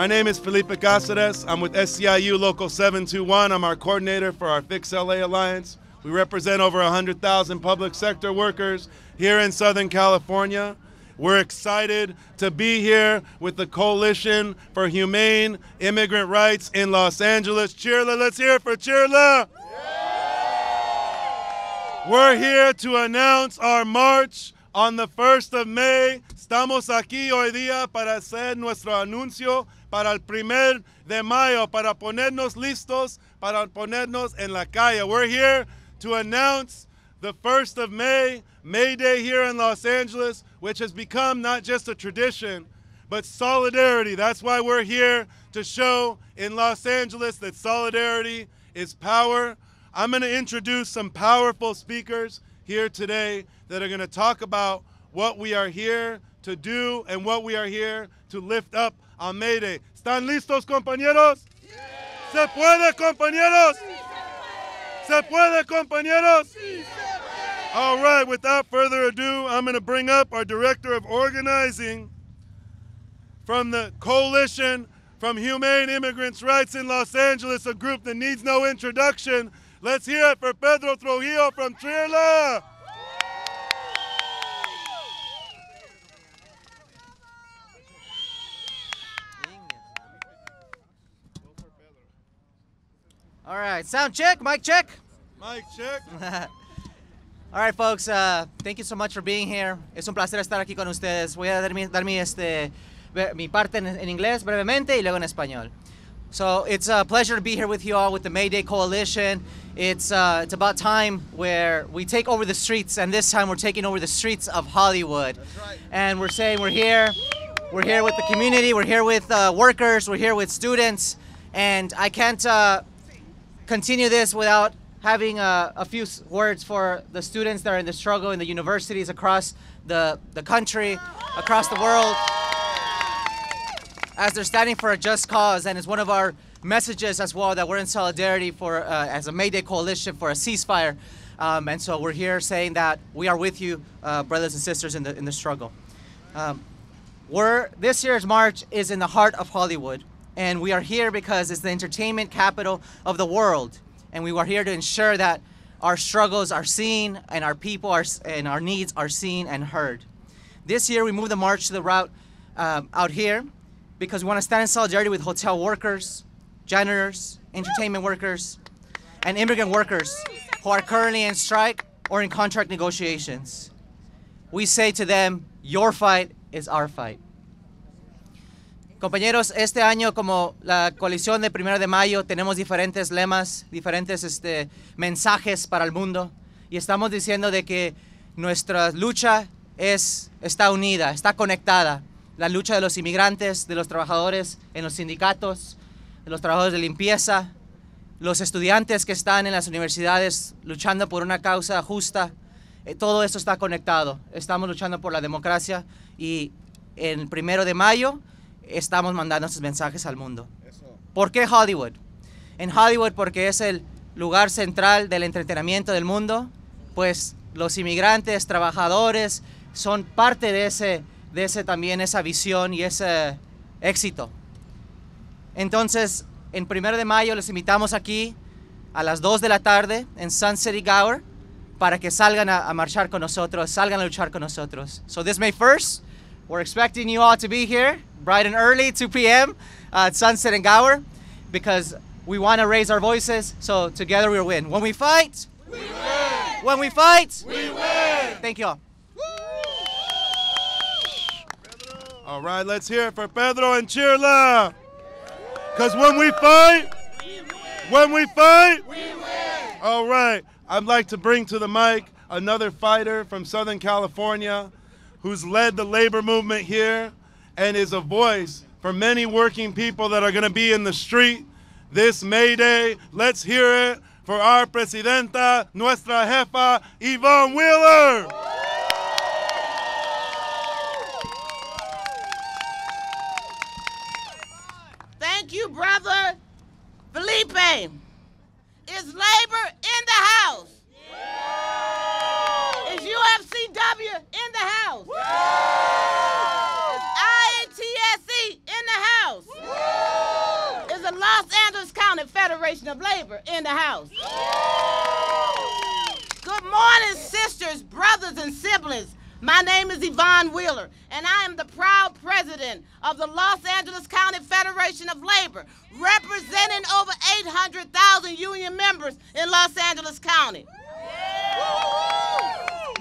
My name is Felipe Cáceres. I'm with SCIU Local 721. I'm our coordinator for our Fix LA Alliance. We represent over 100,000 public sector workers here in Southern California. We're excited to be here with the Coalition for Humane Immigrant Rights in Los Angeles. Chirla, let's hear it for Chirla. We're here to announce our march on the 1st of May. Estamos aquí hoy día para hacer nuestro anuncio para el 1 de mayo, para ponernos listos, para ponernos en la calle. We're here to announce the 1st of May, MayDay here in Los Angeles, which has become not just a tradition, but solidarity. That's why we're here to show in Los Angeles that solidarity is power. I'm going to introduce some powerful speakers here today that are going to talk about what we are here to do and what we are here to lift up on MayDay. ¿Están listos, compañeros? ¿Se puede, compañeros? ¿Se puede, compañeros? All right, without further ado, I'm going to bring up our Director of Organizing from the Coalition from Humane Immigrants' Rights in Los Angeles, a group that needs no introduction. Let's hear it for Pedro Trujillo from Trierla. All right, sound check, mic check. Mic check. All right, folks, thank you so much for being here. Es un placer estar aquí con ustedes. Voy a dar mi parte en inglés brevemente y luego en español. So it's a pleasure to be here with you all with the MayDay Coalition. It's about time where we take over the streets, and this time we're taking over the streets of Hollywood. That's right. And we're saying we're here with the community, we're here with workers, we're here with students, and I can't continue this without having a few words for the students that are in the struggle in the universities across the country, across the world, as they're standing for a just cause. And it's one of our messages as well that we're in solidarity for, as a MayDay coalition, for a ceasefire. And so we're here saying that we are with you, brothers and sisters, in the struggle. This year's march is in the heart of Hollywood. And we are here because it's the entertainment capital of the world. And we are here to ensure that our struggles are seen and our people and our needs are seen and heard. This year we moved the march to the route out here because we want to stand in solidarity with hotel workers, janitors, entertainment workers, and immigrant workers who are currently in strike or in contract negotiations. We say to them, your fight is our fight. Compañeros, este año como la coalición de 1 de mayo tenemos diferentes lemas, diferentes mensajes para el mundo y estamos diciendo de que nuestra lucha está unida, está conectada. La lucha de los inmigrantes, de los trabajadores en los sindicatos, de los trabajadores de limpieza, los estudiantes que están en las universidades luchando por una causa justa, todo esto está conectado. Estamos luchando por la democracia y el 1 de mayo estamos mandando estos mensajes al mundo. ¿Por qué Hollywood? En Hollywood porque es el lugar central del entretenimiento del mundo, pues los inmigrantes, trabajadores, son parte de también esa visión y ese éxito. Entonces, en 1 de mayo les invitamos aquí a las 2 de la tarde en Sun City Gower para que salgan a marchar con nosotros, salgan a luchar con nosotros. So this May 1st, we're expecting you all to be here bright and early, 2 p.m. At Sunset and Gower, because we want to raise our voices, so together we'll win. When we fight, we win. When we fight, we win. Thank you all. All right, let's hear it for Pedro and Chirla. Because when we fight, we win. All right, I'd like to bring to the mic another fighter from Southern California who's led the labor movement here and is a voice for many working people that are going to be in the street this MayDay. Let's hear it for our presidenta, nuestra jefa, Yvonne Wheeler. Thank you, brother Felipe. Is labor in the house? Is UFCW in the house? Is IATSE in the house? County Federation of Labor in the house. Good morning, sisters, brothers, and siblings. My name is Yvonne Wheeler, and I am the proud president of the Los Angeles County Federation of Labor, representing over 800,000 union members in Los Angeles County.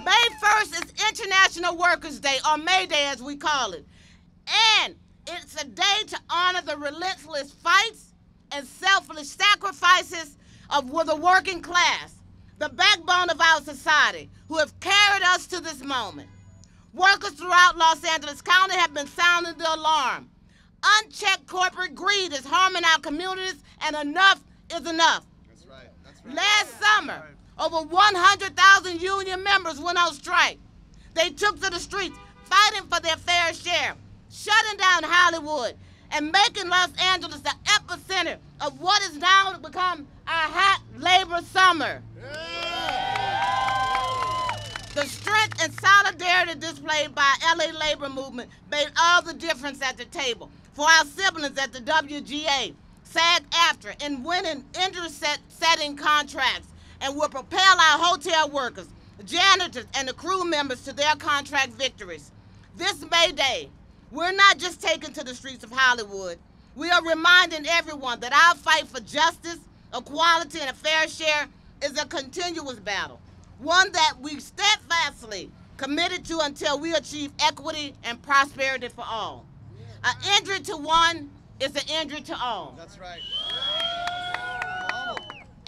May 1st is International Workers' Day, or MayDay as we call it. And it's a day to honor the relentless fights and selfless sacrifices of the working class, the backbone of our society, who have carried us to this moment. Workers throughout Los Angeles County have been sounding the alarm. Unchecked corporate greed is harming our communities, and enough is enough. That's right. That's right. Last summer, over 100,000 union members went on strike. They took to the streets, fighting for their fair share, shutting down Hollywood, and making Los Angeles the epicenter of what is now become our hot labor summer. The strength and solidarity displayed by LA labor movement made all the difference at the table for our siblings at the WGA, SAG-AFTRA, in winning industry-setting contracts, and will propel our hotel workers, janitors, and the crew members to their contract victories. This May Day, we're not just taking to the streets of Hollywood. We are reminding everyone that our fight for justice, equality, and a fair share is a continuous battle, one that we steadfastly committed to until we achieve equity and prosperity for all. An injury to one is an injury to all. That's right.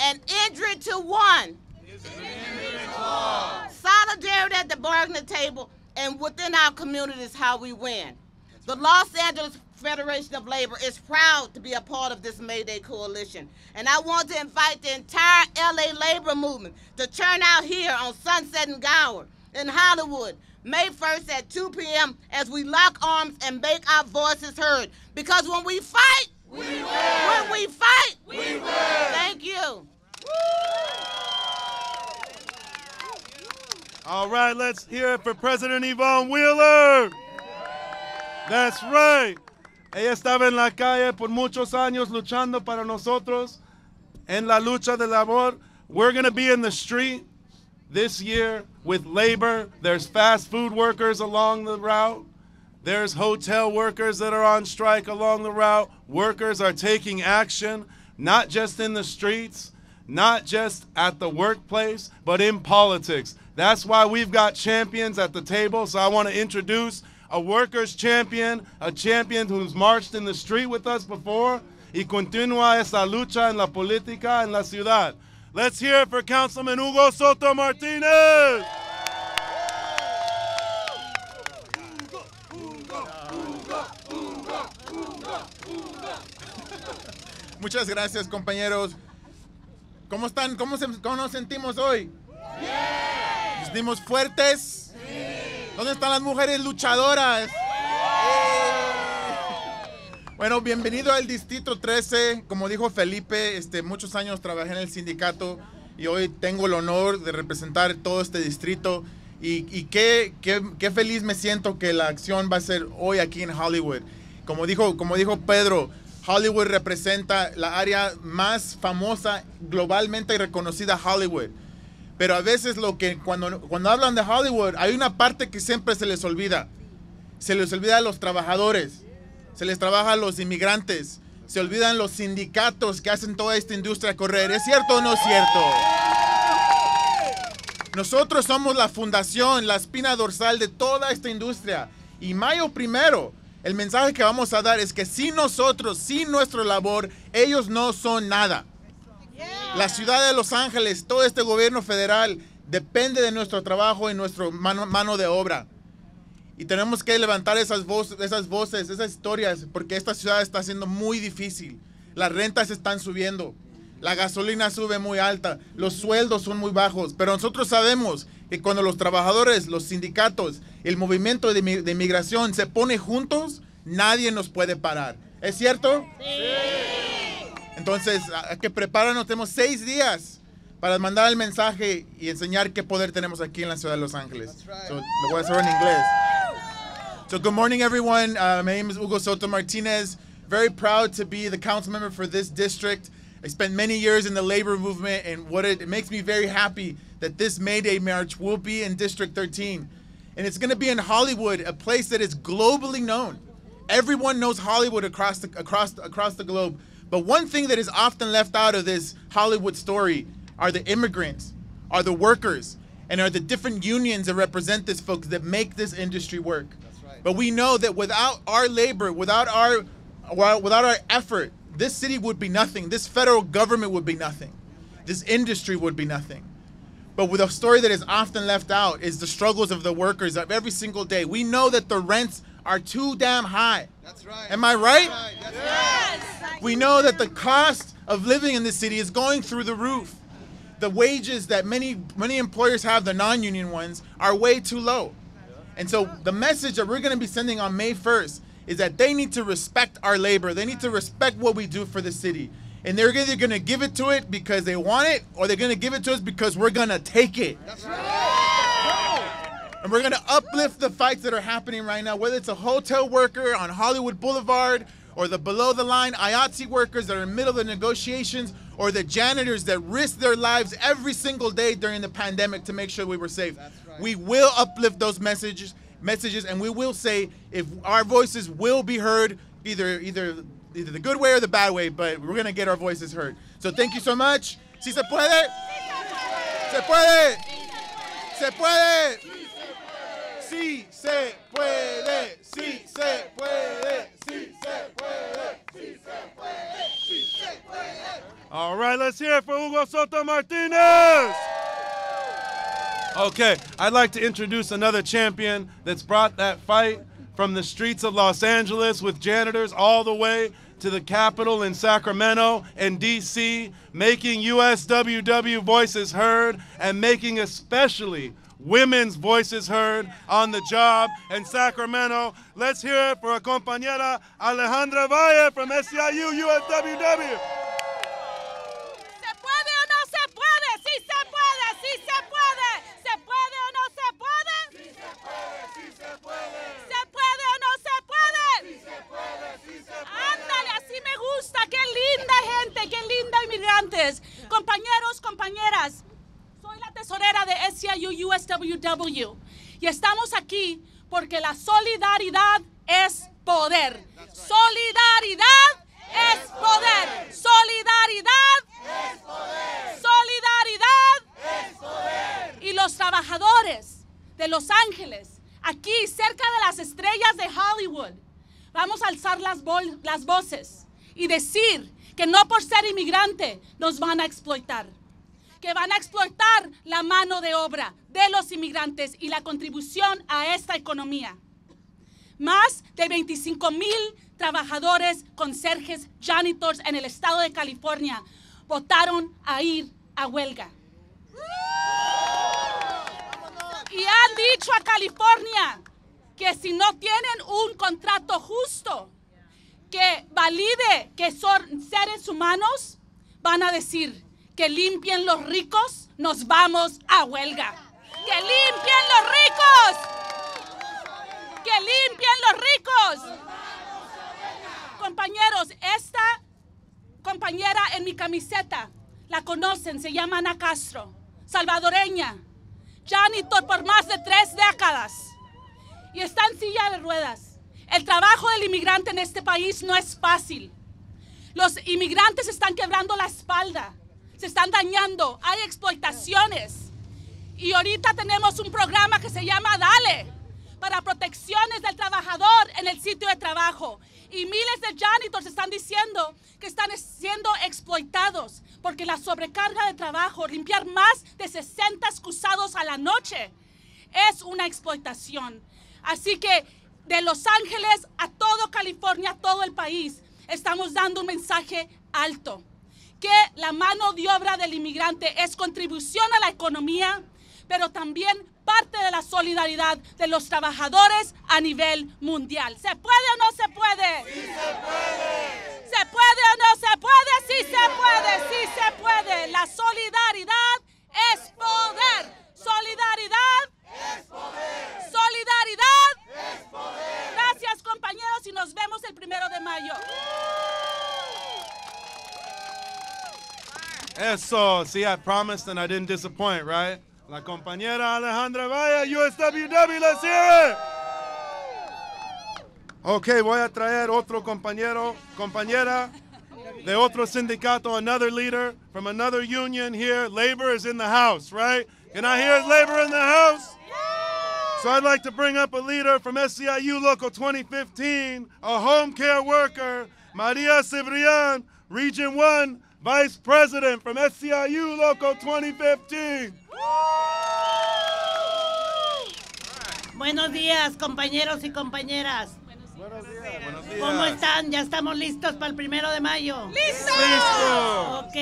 An injury to one Is an injury to all. Solidarity at the bargaining table and within our community is how we win. The Los Angeles Federation of Labor is proud to be a part of this May Day coalition. And I want to invite the entire LA labor movement to turn out here on Sunset and Gower in Hollywood, May 1st at 2 p.m. as we lock arms and make our voices heard. Because when we fight, We win. when we fight, We win. Thank you. All right, let's hear it for President Yvonne Wheeler. That's right. Ella estaba en la calle por muchos años luchando para nosotros en la lucha de labor. We're going to be in the street this year with labor. There's fast food workers along the route. There's hotel workers that are on strike along the route. Workers are taking action, not just in the streets, not just at the workplace, but in politics. That's why we've got champions at the table. So I want to introduce a workers' champion, a champion who's marched in the street with us before y continúa esa lucha en la política en la ciudad. Let's hear it for Councilman Hugo Soto-Martinez. Muchas gracias, compañeros. ¿Cómo están? ¿Cómo nos sentimos hoy? ¿Nos sentimos fuertes? ¿Dónde están las mujeres luchadoras? Bueno, bienvenido al Distrito 13. Como dijo Felipe, muchos años trabajé en el sindicato y hoy tengo el honor de representar todo este distrito. Y qué feliz me siento que la acción va a ser hoy aquí en Hollywood. Como dijo Pedro, Hollywood representa la área más famosa globalmente y reconocida, Hollywood. Pero a veces cuando hablan de Hollywood, hay una parte que siempre se les olvida. Se les olvida a los trabajadores, se les trabaja a los inmigrantes, se olvidan los sindicatos que hacen toda esta industria correr. ¿Es cierto o no es cierto? Nosotros somos la fundación, la espina dorsal de toda esta industria. Y mayo 1, el mensaje que vamos a dar es que sin nosotros, sin nuestra labor, ellos no son nada. La ciudad de Los Ángeles, todo este gobierno federal depende de nuestro trabajo y nuestra mano de obra. Y tenemos que levantar esas voces, esas historias, porque esta ciudad está siendo muy difícil. Las rentas están subiendo, la gasolina sube muy alta, los sueldos son muy bajos. Pero nosotros sabemos que cuando los trabajadores, los sindicatos, el movimiento de inmigración se pone juntos, nadie nos puede parar. ¿Es cierto? Sí. Entonces, hay que prepararnos. Tenemos 6 días para mandar el mensaje y enseñar qué poder tenemos aquí en la ciudad de Los Ángeles. So, lo voy a hacer en inglés. So, good morning, everyone. My name is Hugo Soto-Martinez. Very proud to be the council member for this district. I spent many years in the labor movement, and it makes me very happy that this MayDay march will be in District 13. And it's gonna be in Hollywood, a place that is globally known. Everyone knows Hollywood across the globe. But one thing that is often left out of this Hollywood story are the immigrants, are the workers, and are the different unions that represent this folks that make this industry work. That's right. But we know that without our labor, without our effort, this city would be nothing. This federal government would be nothing. This industry would be nothing. But with a story that is often left out is the struggles of the workers of every single day. We know that the rents are too damn high. That's right. Am I right? That's right. Yes. We know that the cost of living in this city is going through the roof. The wages that many employers have, the non-union ones, are way too low. And so the message that we're going to be sending on May 1st is that they need to respect our labor. They need to respect what we do for the city. And they're either going to give it to it because they want it, or they're going to give it to us because we're going to take it. That's right. And we're going to uplift the fights that are happening right now, whether it's a hotel worker on Hollywood Boulevard, or the below-the-line IATSE workers that are in the middle of the negotiations, or the janitors that risk their lives every single day during the pandemic to make sure we were safe. Right. We will uplift those messages, and we will say if our voices will be heard, either the good way or the bad way, but we're going to get our voices heard. So thank you so much. Si se puede. Se puede. Se puede. Si se puede. Si se puede. Si se puede. Si se puede. Si se puede. All right, let's hear it for Hugo Soto-Martinez. Okay, I'd like to introduce another champion that's brought that fight from the streets of Los Angeles with janitors all the way to the Capitol in Sacramento and DC, making USWW voices heard and making especially women's voices heard on the job in Sacramento. Let's hear it for our compañera Alejandra Valle from SEIU USWW. Compañeros, compañeras, soy la tesorera de SEIU USWW y estamos aquí porque la solidaridad es poder. Solidaridad es poder. Solidaridad es poder. Solidaridad es poder. Y los trabajadores de Los Ángeles, aquí cerca de las estrellas de Hollywood, vamos a alzar las voces y decir que no por ser inmigrante nos van a explotar, que van a explotar la mano de obra de los inmigrantes y la contribución a esta economía. Más de 25,000 trabajadores, conserjes, janitors en el estado de California votaron a ir a huelga. Y han dicho a California que si no tienen un contrato justo, que valide que son seres humanos, van a decir que limpien los ricos, nos vamos a huelga. ¡Que limpien los ricos! ¡Que limpien los ricos! Compañeros, esta compañera en mi camiseta, la conocen, se llama Ana Castro, salvadoreña, janitor por más de 3 décadas y está en silla de ruedas. El trabajo del inmigrante en este país no es fácil. Los inmigrantes están quebrando la espalda, se están dañando, hay explotaciones. Y ahorita tenemos un programa que se llama Dale, para protecciones del trabajador en el sitio de trabajo. Y miles de janitors están diciendo que están siendo explotados porque la sobrecarga de trabajo, limpiar más de 60 excusados a la noche, es una explotación. Así que de Los Ángeles a todo California, a todo el país, estamos dando un mensaje alto, que la mano de obra del inmigrante es contribución a la economía, pero también parte de la solidaridad de los trabajadores a nivel mundial. ¿Se puede o no se puede? ¡Sí se puede! ¿Se puede o no se puede? ¡Sí se puede! ¡Sí se puede! La solidaridad es poder. Solidaridad es poder. Solidaridad es poder. Gracias, compañeros, y nos vemos el 1 de mayo. Eso, see, I promised and I didn't disappoint, right? La compañera Alejandra Valle, USWW, let's hear it. Okay, voy a traer otro compañera de otro sindicato, another leader from another union here. Labor is in the house, right? Can I hear labor in the house? So I'd like to bring up a leader from SEIU Local 2015, a home care worker, Maria Cibrian, Region 1, Vice President from SEIU Local 2015. Buenos días, compañeros y compañeras. Buenos días. ¿Cómo están? ¿Ya estamos listos para el 1 de mayo? ¡Listo! Ok.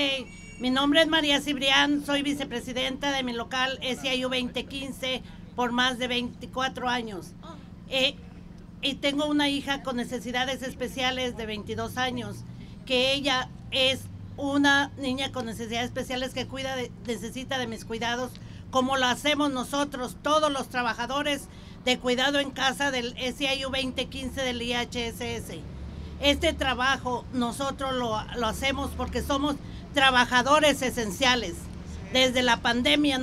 Mi nombre es María Cibrián, soy vicepresidenta de mi local SEIU 2015 por más de 24 años. Y tengo una hija con necesidades especiales de 22 años, que ella es una niña con necesidades especiales que necesita de mis cuidados, como lo hacemos nosotros, todos los trabajadores de cuidado en casa del SEIU 2015 del IHSS. Este trabajo nosotros lo hacemos porque somos trabajadores esenciales. Desde la pandemia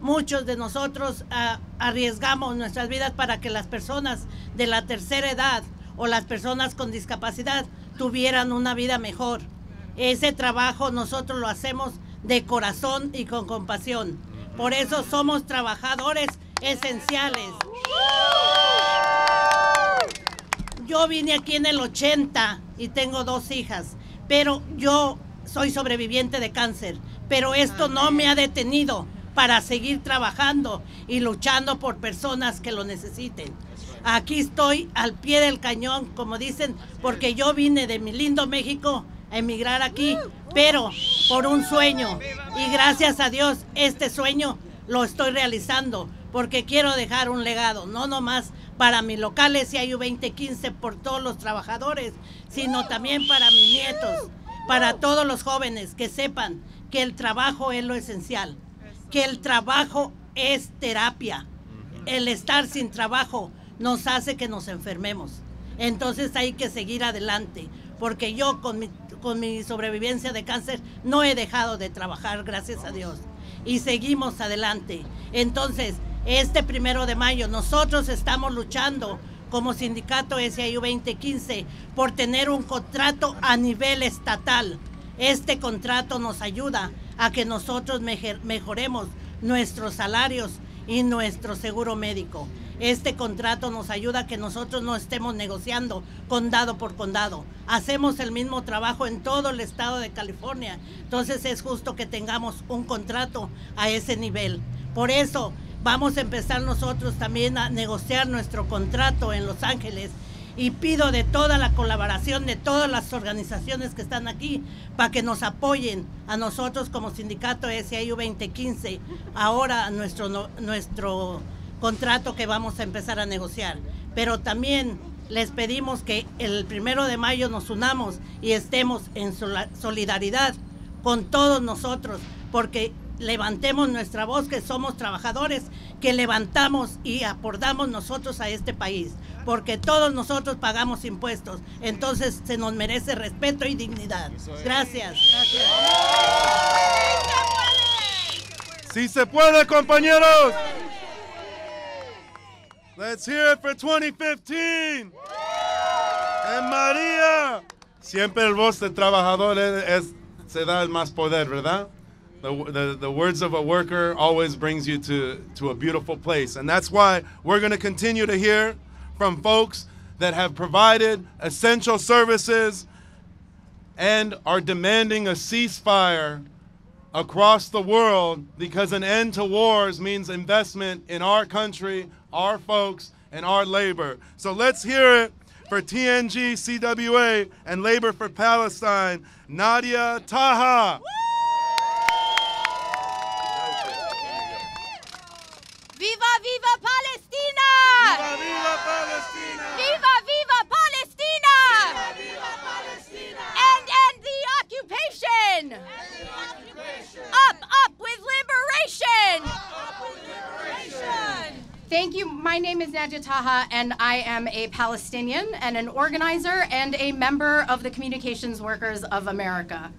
muchos de nosotros arriesgamos nuestras vidas para que las personas de la tercera edad o las personas con discapacidad tuvieran una vida mejor. Ese trabajo nosotros lo hacemos de corazón y con compasión. Por eso somos trabajadores esenciales. Yo vine aquí en el 80 y tengo 2 hijas, pero yo soy sobreviviente de cáncer, pero esto no me ha detenido para seguir trabajando y luchando por personas que lo necesiten. Aquí estoy al pie del cañón, como dicen, porque yo vine de mi lindo México a emigrar aquí, pero por un sueño. Y gracias a Dios, este sueño lo estoy realizando, porque quiero dejar un legado, no nomás para mi local SEIU 2015 por todos los trabajadores, sino también para mis nietos, para todos los jóvenes que sepan que el trabajo es lo esencial, que el trabajo es terapia. El estar sin trabajo nos hace que nos enfermemos. Entonces hay que seguir adelante, porque yo con mi sobrevivencia de cáncer no he dejado de trabajar, gracias a Dios, y seguimos adelante. Entonces, este 1 de mayo nosotros estamos luchando como sindicato SEIU 2015 por tener un contrato a nivel estatal. Este contrato nos ayuda a que nosotros mejoremos nuestros salarios y nuestro seguro médico. Este contrato nos ayuda a que nosotros no estemos negociando condado por condado. Hacemos el mismo trabajo en todo el estado de California. Entonces es justo que tengamos un contrato a ese nivel. Por eso vamos a empezar nosotros también a negociar nuestro contrato en Los Ángeles. Y pido de toda la colaboración de todas las organizaciones que están aquí para que nos apoyen a nosotros como sindicato SEIU 2015, ahora nuestro contrato que vamos a empezar a negociar. Pero también les pedimos que el 1 de mayo nos unamos y estemos en solidaridad con todos nosotros, porque levantemos nuestra voz, que somos trabajadores, que levantamos y aportamos nosotros a este país, porque todos nosotros pagamos impuestos, entonces se nos merece respeto y dignidad. Gracias. ¡Sí se puede, compañeros! Let's hear it for 2015. En María. Siempre el voz del trabajador se da el más poder, ¿verdad? The words of a worker always brings you to a beautiful place. And that's why we're going to continue to hear from folks that have provided essential services and are demanding a ceasefire across the world, because an end to wars means investment in our country, our folks, and our labor. So let's hear it for TNG, CWA, and Labor for Palestine, Nadia Taha. ¡Viva, viva Palestina! ¡Viva, viva Palestina! ¡Viva, viva Palestina! ¡Viva, viva Palestina! And end the occupation! Up with liberation! Up with liberation! Thank you. My name is Nadia Taha, and I am a Palestinian and an organizer and a member of the Communications Workers of America.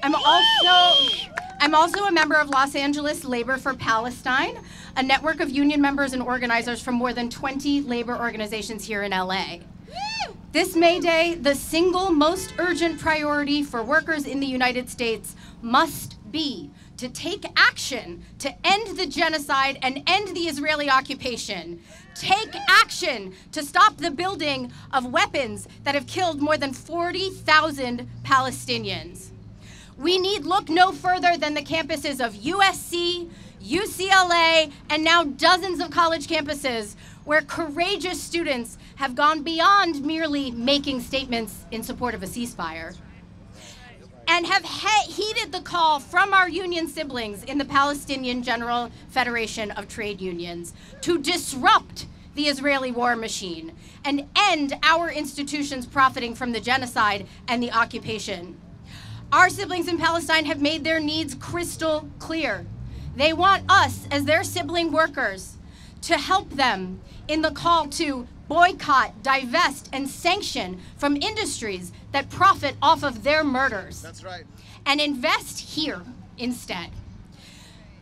I'm also a member of Los Angeles Labor for Palestine, a network of union members and organizers from more than 20 labor organizations here in LA. This May Day, the single most urgent priority for workers in the United States must be to take action to end the genocide and end the Israeli occupation. Take action to stop the building of weapons that have killed more than 40,000 Palestinians. We need look no further than the campuses of USC, UCLA, and now dozens of college campuses where courageous students have gone beyond merely making statements in support of a ceasefire and have heeded the call from our union siblings in the Palestinian General Federation of Trade Unions to disrupt the Israeli war machine and end our institutions profiting from the genocide and the occupation. Our siblings in Palestine have made their needs crystal clear. They want us, as their sibling workers, to help them in the call to boycott, divest, and sanction from industries that profit off of their murders. That's right. And invest here instead.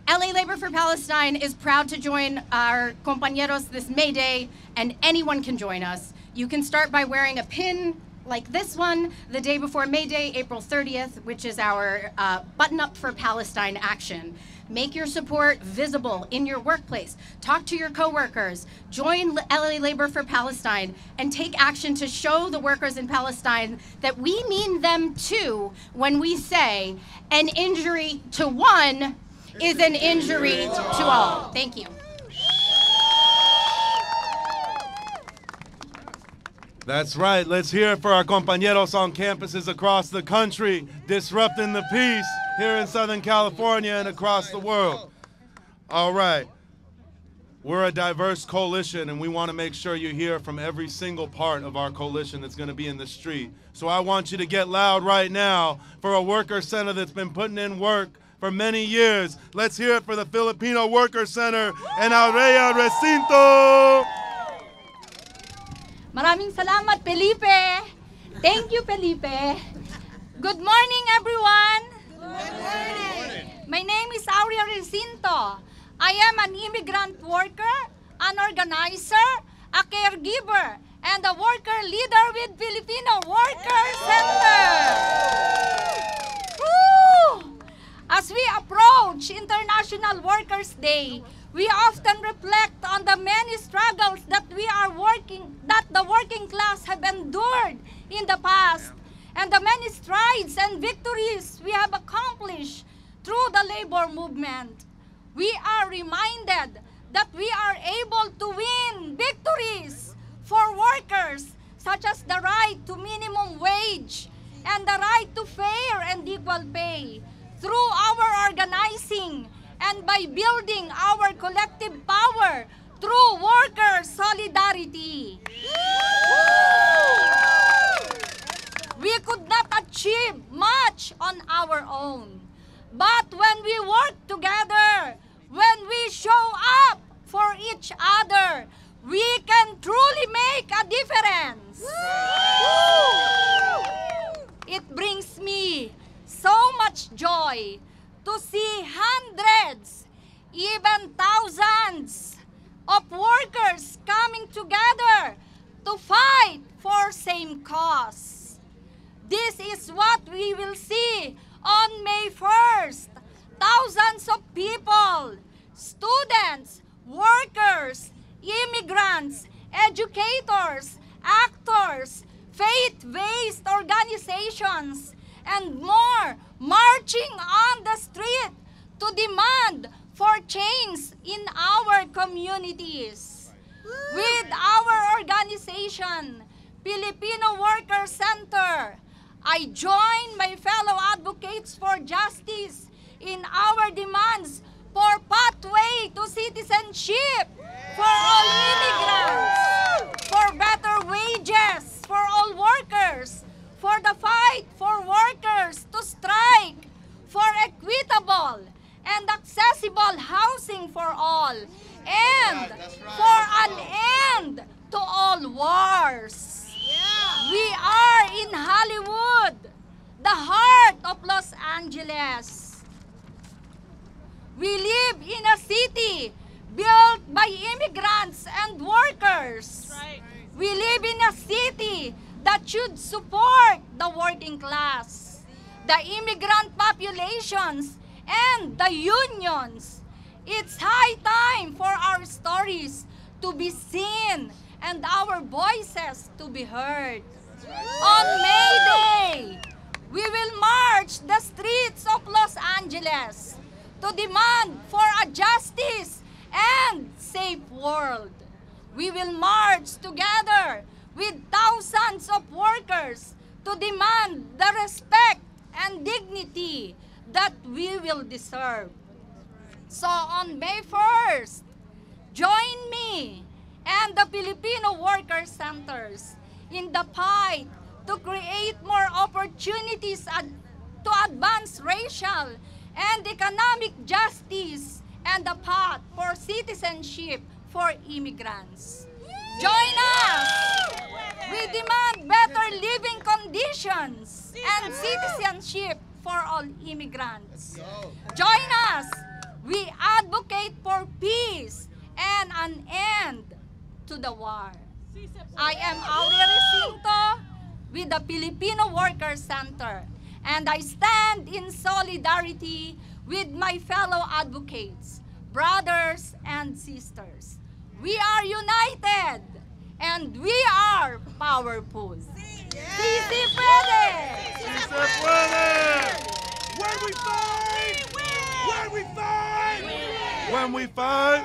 LA Labor for Palestine is proud to join our compañeros this May Day, and anyone can join us. You can start by wearing a pin like this one the day before May Day, April 30th, which is our Button Up for Palestine action. Make your support visible in your workplace. Talk to your coworkers. Join LA Labor for Palestine and take action to show the workers in Palestine that we mean them too when we say an injury to one is an injury to all. Thank you. That's right. Let's hear it for our compañeros on campuses across the country, disrupting the peace here in Southern California and across the world. All right. We're a diverse coalition, and we want to make sure you hear from every single part of our coalition that's going to be in the street. So I want you to get loud right now for a worker center that's been putting in work for many years. Let's hear it for the Filipino Worker Center and Aurea Recinto. Maraming salamat, Felipe. Thank you, Felipe. Good morning, everyone. Good morning. My name is Aurea Recinto. I am an immigrant worker, an organizer, a caregiver, and a worker leader with Filipino Worker Center. Woo! As we approach International Workers' Day, we often reflect on the many struggles that the working class have endured in the past, and the many strides and victories we have accomplished through the labor movement. We are reminded that we are able to win victories for workers, such as the right to minimum wage and the right to fair and equal pay, through our organizing and by building our collective power through worker solidarity. We could not achieve much on our own, but when we work together, when we show up for each other, we can truly make a difference. It brings me so much joy to see hundreds, even thousands of workers coming together to fight for same cause. This is what we will see on May 1st. Thousands of people, students, workers, immigrants, educators, actors, faith-based organizations, and more marching on the street to demand for change in our communities. With our organization, Filipino Worker Center, I join my fellow advocates for justice in our demands for pathway to citizenship for all immigrants, for better wages for all workers, for the fight for workers to strike, for equitable and accessible housing for all, and for an end to all wars. We are in Hollywood, the heart of Los Angeles. We live in a city built by immigrants and workers. Right. We live in a city that should support the working class, the immigrant populations, and the unions. It's high time for our stories to be seen and our voices to be heard. On May Day, we will march the streets of Los Angeles to demand for a justice and safe world. We will march together with thousands of workers to demand the respect and dignity that we will deserve. So on May 1st, join me and the Filipino Worker Centers in the fight to create more opportunities to advance racial and economic justice and the path for citizenship for immigrants. Join us! We demand better living conditions and citizenship for all immigrants. Join us! We advocate for peace and an end to the war. I am Aurea Recinto with the Filipino Worker Center, and I stand in solidarity with my fellow advocates, brothers and sisters. We are united and we are powerful. Sí se puede! Sí se puede! When we fight! When we fight! When we fight!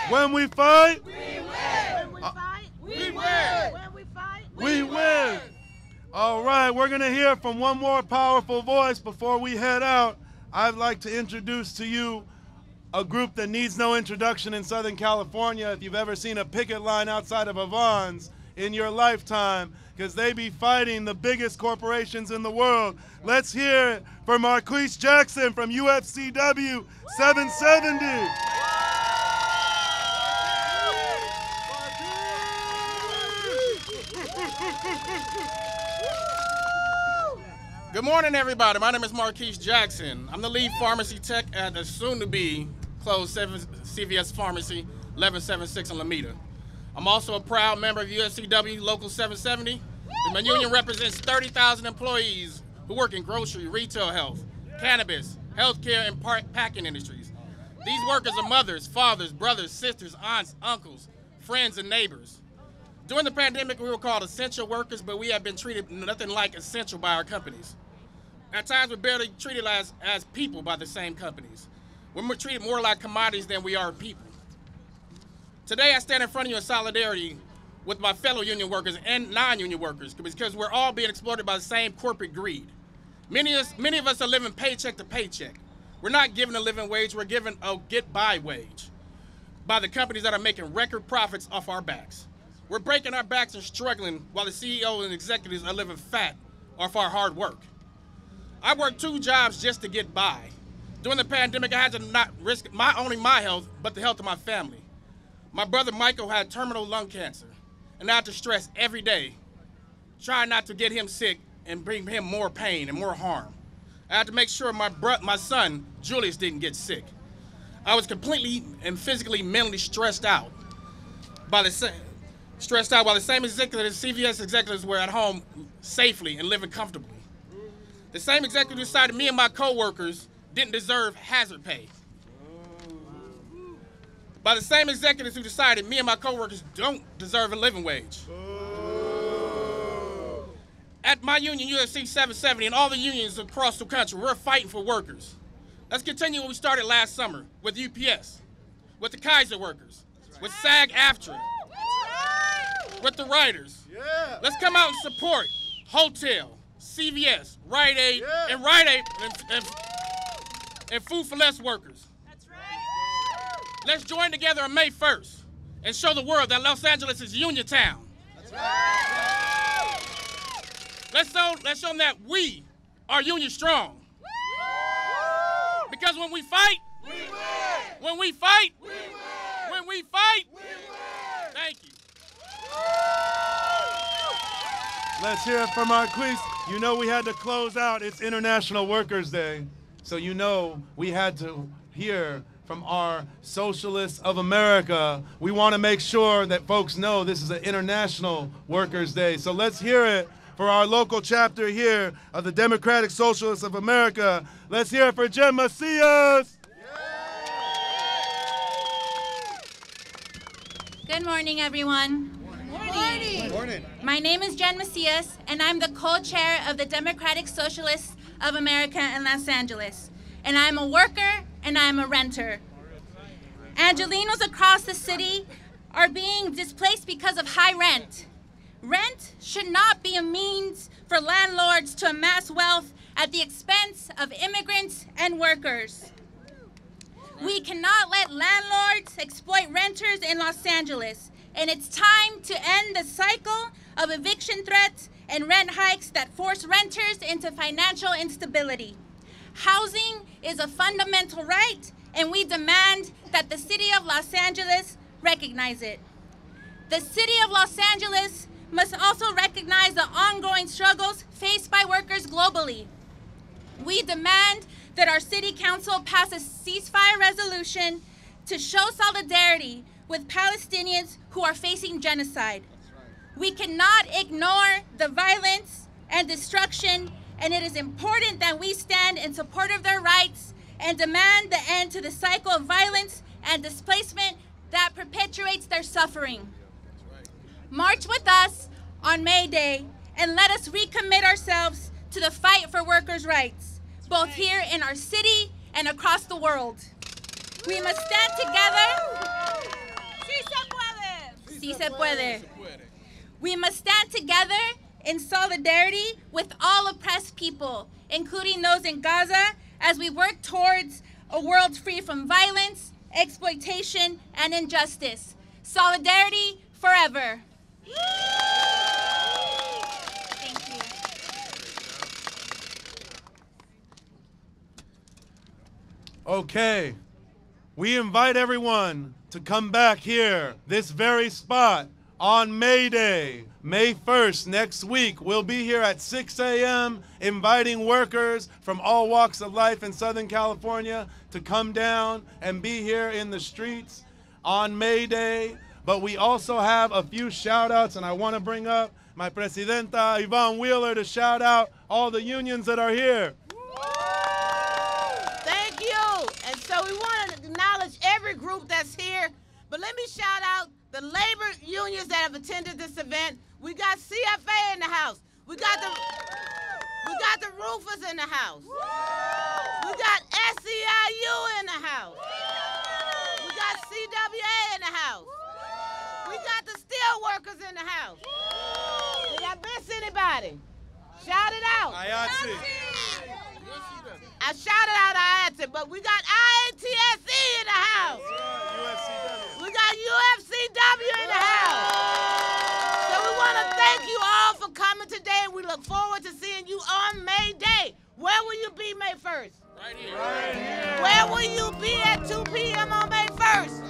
When we fight! We win. When we fight, We win! All right, we're going to hear from one more powerful voice before we head out. I'd like to introduce to you a group that needs no introduction in Southern California if you've ever seen a picket line outside of Avon's in your lifetime, because they be fighting the biggest corporations in the world. Let's hear it for Marquise Jackson from UFCW 770. Good morning, everybody. My name is Marquise Jackson. I'm the lead pharmacy tech at the soon-to-be closed CVS Pharmacy, 1176 in Alameda. I'm also a proud member of UFCW Local 770. My union represents 30,000 employees who work in grocery, retail health, cannabis, healthcare, and packing industries. These workers are mothers, fathers, brothers, sisters, aunts, uncles, friends, and neighbors. During the pandemic, we were called essential workers, but we have been treated nothing like essential by our companies. At times, we're barely treated as people by the same companies. We're treated more like commodities than we are people. Today, I stand in front of you in solidarity with my fellow union workers and non-union workers because we're all being exploited by the same corporate greed. Many of us are living paycheck to paycheck. We're not given a living wage, we're given a get-by wage by the companies that are making record profits off our backs. We're breaking our backs and struggling while the CEO and executives are living fat off our hard work. I worked 2 jobs just to get by. During the pandemic, I had to not risk only my health, but the health of my family. My brother Michael had terminal lung cancer, and I had to stress every day, trying not to get him sick and bring him more pain and more harm. I had to make sure my son, Julius, didn't get sick. I was completely and physically, mentally stressed out while the same CVS executives were at home safely and living comfortably. The same executive decided me and my co-workers didn't deserve hazard pay. By the same executives who decided me and my co-workers don't deserve a living wage. At my union, UFC 770, and all the unions across the country, we're fighting for workers. Let's continue what we started last summer with UPS, with the Kaiser workers, with SAG-AFTRA, with the writers. Let's come out and support Hotel, CVS, Rite Aid, and Rite Aid and Food for Less workers. That's right. Let's join together on May 1st and show the world that Los Angeles is Union Town. That's right. Let's show them that we are union strong. Because when we fight, we win. When we fight, we win. When we fight, we win. Thank you. Let's hear it from Marquise. You know we had to close out. It's International Workers' Day. So you know we had to hear from our Socialists of America. We want to make sure that folks know this is an International Workers' Day. So let's hear it for our local chapter here of the Democratic Socialists of America. Let's hear it for Jen Macias. Good morning, everyone. Morning. Morning. My name is Jen Macias, and I'm the co-chair of the Democratic Socialists of America in Los Angeles. And I'm a worker, and I'm a renter. Angelenos across the city are being displaced because of high rent. Rent should not be a means for landlords to amass wealth at the expense of immigrants and workers. We cannot let landlords exploit renters in Los Angeles, and it's time to end the cycle of eviction threats and rent hikes that force renters into financial instability. Housing is a fundamental right, and we demand that the City of Los Angeles recognize it. The City of Los Angeles must also recognize the ongoing struggles faced by workers globally. We demand that our City Council pass a ceasefire resolution to show solidarity with Palestinians who are facing genocide. We cannot ignore the violence and destruction, and it is important that we stand in support of their rights and demand the end to the cycle of violence and displacement that perpetuates their suffering. March with us on May Day and let us recommit ourselves to the fight for workers' rights, both here in our city and across the world. We must stand together. Sí se puede. We must stand together in solidarity with all oppressed people, including those in Gaza, as we work towards a world free from violence, exploitation, and injustice. Solidarity forever. Thank you. Okay, we invite everyone to come back here, this very spot, on May Day, May 1st, next week. We'll be here at 6 a.m. inviting workers from all walks of life in Southern California to come down and be here in the streets on May Day. But we also have a few shout outs, and I want to bring up my Presidenta Yvonne Wheeler to shout out all the unions that are here. Thank you. And so we want to acknowledge every group that's here, but let me shout out the labor unions that have attended this event. We got CFA in the house. We got the roofers in the house. We got SEIU in the house. We got CWA in the house. We got the steel workers in the house. Did I miss anybody? Shout it out. IATSE. I shouted out IATSE, but we got IATSE in the house. UFCW. We got UFCW in the house. So we want to thank you all for coming today, and we look forward to seeing you on May Day. Where will you be May 1st? Right here. Right here. Where will you be at 2 p.m. on May 1st?